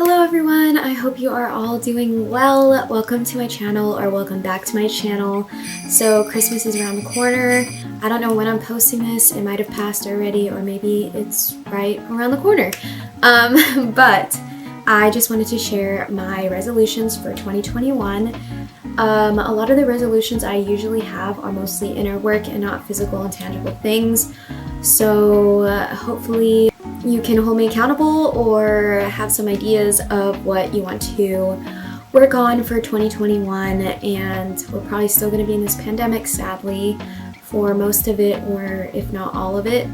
Hello everyone, I hope you are all doing well. Welcome to my channel, or welcome back to my channel. So Christmas is around the corner. I don't know when I'm posting this. It might have passed already, or maybe it's right around the corner. But I just wanted to share my resolutions for 2021. A lot of the resolutions I usually have are mostly inner work and not physical and tangible things. So hopefully you can hold me accountable or have some ideas of what you want to work on for 2021. And we're probably still going to be in this pandemic, sadly, for most of it, or if not all of it.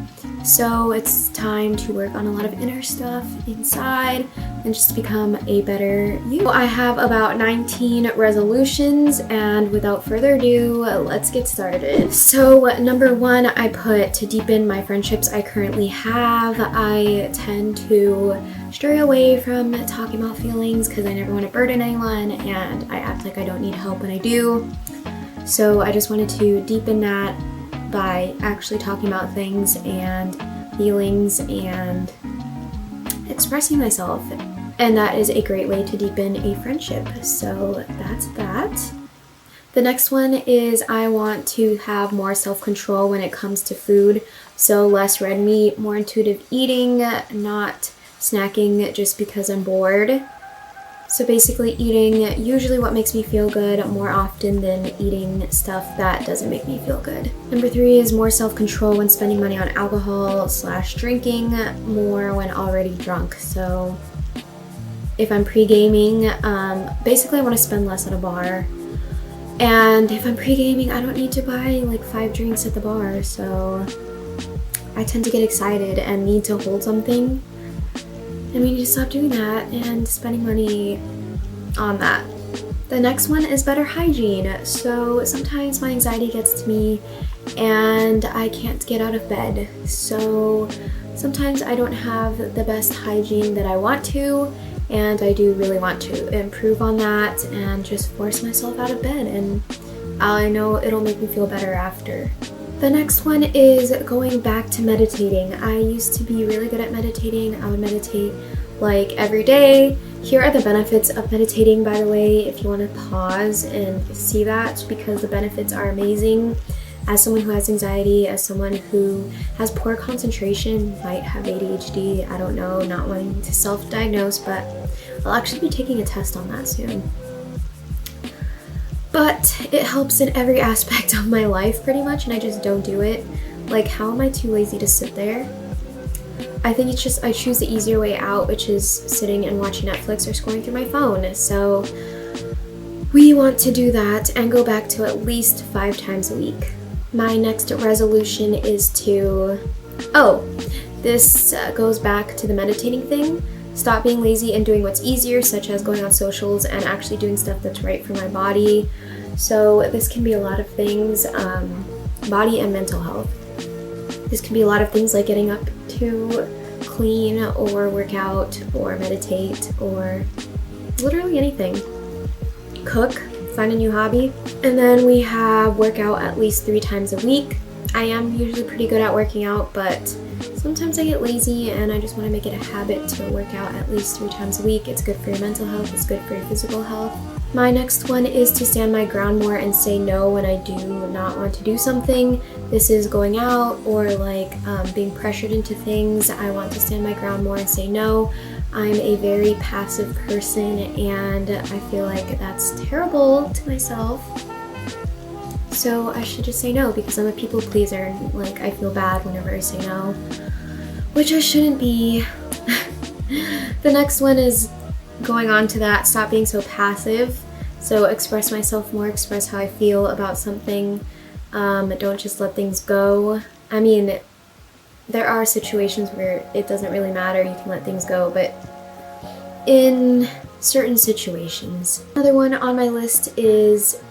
So it's time to work on a lot of inner stuff inside and just to become a better you. I have about 19 resolutions, and without further ado, let's get started. So number one, I put to deepen my friendships I currently have. I tend to stray away from talking about feelings because I never want to burden anyone, and I act like I don't need help when I do. So I just wanted to deepen that by actually talking about things and feelings and expressing myself. And that is a great way to deepen a friendship. So that's that. The next one is I want to have more self-control when it comes to food. So less red meat, more intuitive eating, not snacking just because I'm bored. So basically eating usually what makes me feel good more often than eating stuff that doesn't make me feel good. Number three is more self-control when spending money on alcohol / drinking, more when already drunk. So if I'm pre-gaming, basically I want to spend less at a bar. And if I'm pre-gaming, I don't need to buy like 5 drinks at the bar. So I tend to get excited and need to hold something. And we need to stop doing that and spending money on that. The next one is better hygiene. So sometimes my anxiety gets to me and I can't get out of bed. So sometimes I don't have the best hygiene that I want to, and I do really want to improve on that and just force myself out of bed, and I know it'll make me feel better after. The next one is going back to meditating. I used to be really good at meditating. I would meditate like every day. Here are the benefits of meditating, by the way, if you want to pause and see that, because the benefits are amazing. As someone who has anxiety, as someone who has poor concentration, might have ADHD, I don't know, not wanting to self-diagnose, but I'll actually be taking a test on that soon. But it helps in every aspect of my life pretty much, and I just don't do it. Like, how am I too lazy to sit there? I think it's just I choose the easier way out, which is sitting and watching Netflix or scrolling through my phone. So we want to do that and go back to at least 5 times a week. My next resolution is to, this goes back to the meditating thing. Stop being lazy and doing what's easier, such as going on socials and actually doing stuff that's right for my body. So this can be a lot of things, body and mental health. This can be a lot of things like getting up to clean or work out or meditate or literally anything. Cook, find a new hobby. And then we have work out at least 3 times a week. I am usually pretty good at working out, but sometimes I get lazy and I just want to make it a habit to work out at least 3 times a week. It's good for your mental health, it's good for your physical health. My next one is to stand my ground more and say no when I do not want to do something. This is going out or like being pressured into things. I want to stand my ground more and say no. I'm a very passive person and I feel like that's terrible to myself. So I should just say no because I'm a people pleaser and like I feel bad whenever I say no, which I shouldn't be. The next one is going on to that, stop being so passive. So express myself more, express how I feel about something. Don't just let things go. I mean, there are situations where it doesn't really matter, you can let things go, but in certain situations. Another one on my list is,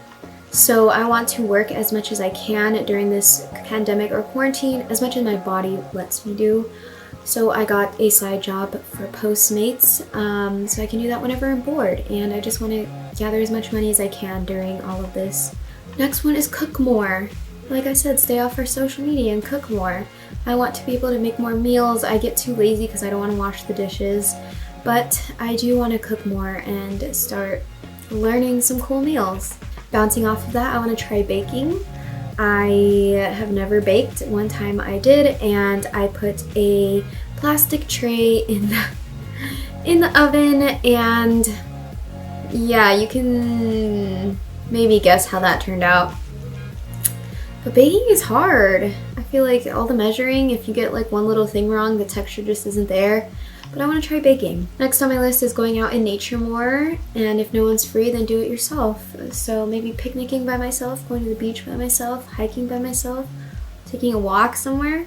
so I want to work as much as I can during this pandemic or quarantine, as much as my body lets me do. So I got a side job for Postmates, so I can do that whenever I'm bored, and I just want to gather as much money as I can during all of this. Next one is cook more. Like I said, stay off our social media and cook more. I want to be able to make more meals. I get too lazy because I don't want to wash the dishes. but I do want to cook more and start learning some cool meals. Bouncing off of that, I want to try baking. I have never baked. One time I did, and I put a plastic tray in the oven, and yeah, you can maybe guess how that turned out. But baking is hard. I feel like all the measuring, if you get like one little thing wrong, the texture just isn't there. But I want to try baking. Next on my list is going out in nature more, and if no one's free, then do it yourself. So maybe picnicking by myself, going to the beach by myself, hiking by myself, taking a walk somewhere.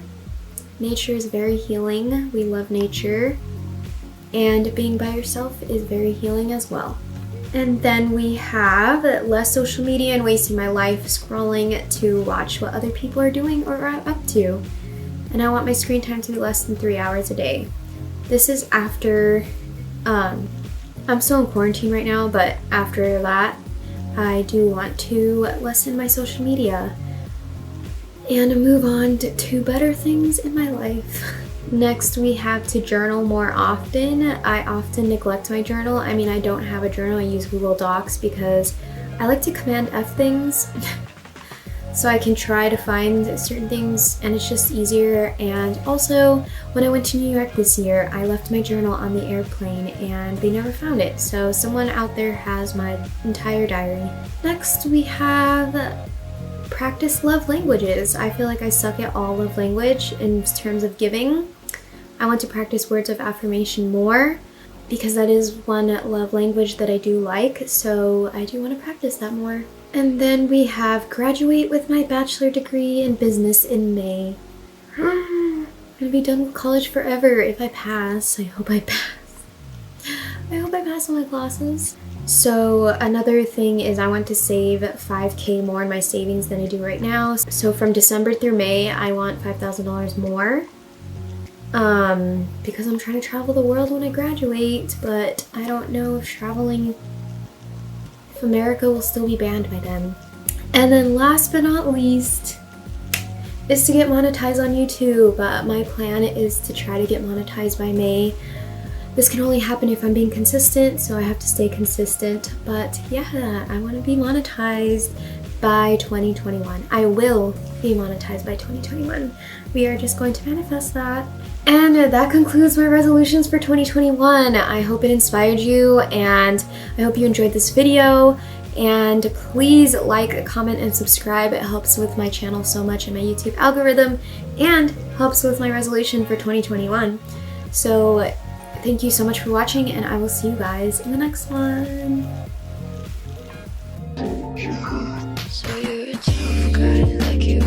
Nature is very healing. We love nature. And being by yourself is very healing as well. And then we have less social media and wasting my life scrolling to watch what other people are doing or are up to. And I want my screen time to be less than 3 hours a day. This is after, I'm still in quarantine right now, but after that, I do want to lessen my social media and move on to better things in my life. Next, we have to journal more often. I often neglect my journal. I mean, I don't have a journal. I use Google Docs because I like to Command F things. So I can try to find certain things, and it's just easier. And also, when I went to New York this year, I left my journal on the airplane and they never found it. So someone out there has my entire diary. Next, we have practice love languages. I feel like I suck at all love language in terms of giving. I want to practice words of affirmation more because that is one love language that I do like. So I do want to practice that more. And then we have graduate with my bachelor degree in business in May. I'm gonna be done with college forever if I pass. I hope I pass. I hope I pass all my classes. So another thing is I want to save $5,000 more in my savings than I do right now. So from December through May, I want $5,000 more. Because I'm trying to travel the world when I graduate, but I don't know if America will still be banned by then. And then last but not least is to get monetized on YouTube. My plan is to try to get monetized by May. This can only happen if I'm being consistent, so I have to stay consistent. But yeah, I want to be monetized by 2021. I will be monetized by 2021. We are just going to manifest that. And that concludes my resolutions for 2021. I hope it inspired you, and I hope you enjoyed this video. And please like, comment, and subscribe. It helps with my channel so much and my YouTube algorithm, and helps with my resolution for 2021. So thank you so much for watching, and I will see you guys in the next one. So you're a tough guy, like you